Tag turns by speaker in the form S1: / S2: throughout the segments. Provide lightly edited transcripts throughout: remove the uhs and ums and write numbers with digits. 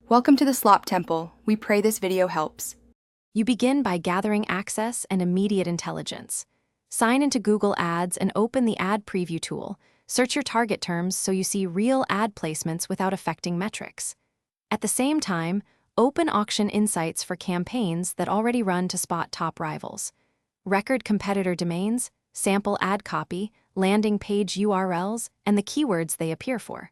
S1: Welcome to the Slop Temple. We pray this video helps.
S2: You begin by gathering access and immediate intelligence. Sign into Google Ads and open the Ad Preview tool. Search your target terms so you see real ad placements without affecting metrics. At the same time, open Auction Insights for campaigns that already run to spot top rivals. Record competitor domains, sample ad copy, landing page URLs, and the keywords they appear for.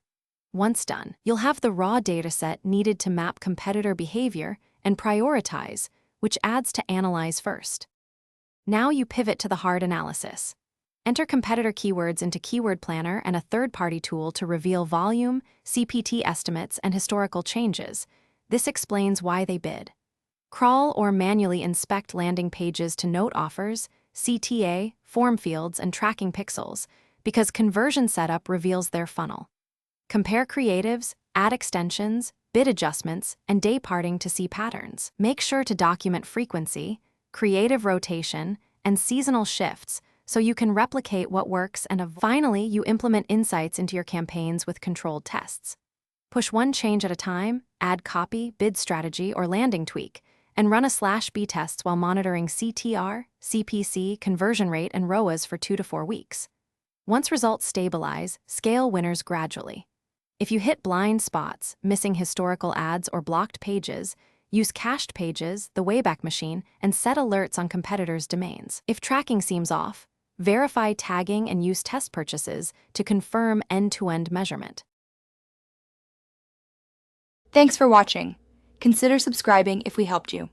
S2: Once done, you'll have the raw dataset needed to map competitor behavior and prioritize which ads to analyze first. Now you pivot to the hard analysis. Enter competitor keywords into Keyword Planner and a third-party tool to reveal volume, CPT estimates, and historical changes. This explains why they bid. Crawl or manually inspect landing pages to note offers, CTA, form fields, and tracking pixels, because conversion setup reveals their funnel. Compare creatives, ad extensions, bid adjustments, and day parting to see patterns. Make sure to document frequency, creative rotation, and seasonal shifts so you can replicate what works, and finally, you implement insights into your campaigns with controlled tests. Push one change at a time, add copy, bid strategy, or landing tweak, and run a /B tests while monitoring CTR, CPC, conversion rate, and ROAS for 2 to 4 weeks. Once results stabilize, scale winners gradually. If you hit blind spots, missing historical ads or blocked pages, use cached pages, the Wayback Machine, and set alerts on competitors' domains. If tracking seems off, verify tagging and use test purchases to confirm end-to-end measurement.
S1: Thanks for watching. Consider subscribing if we helped you.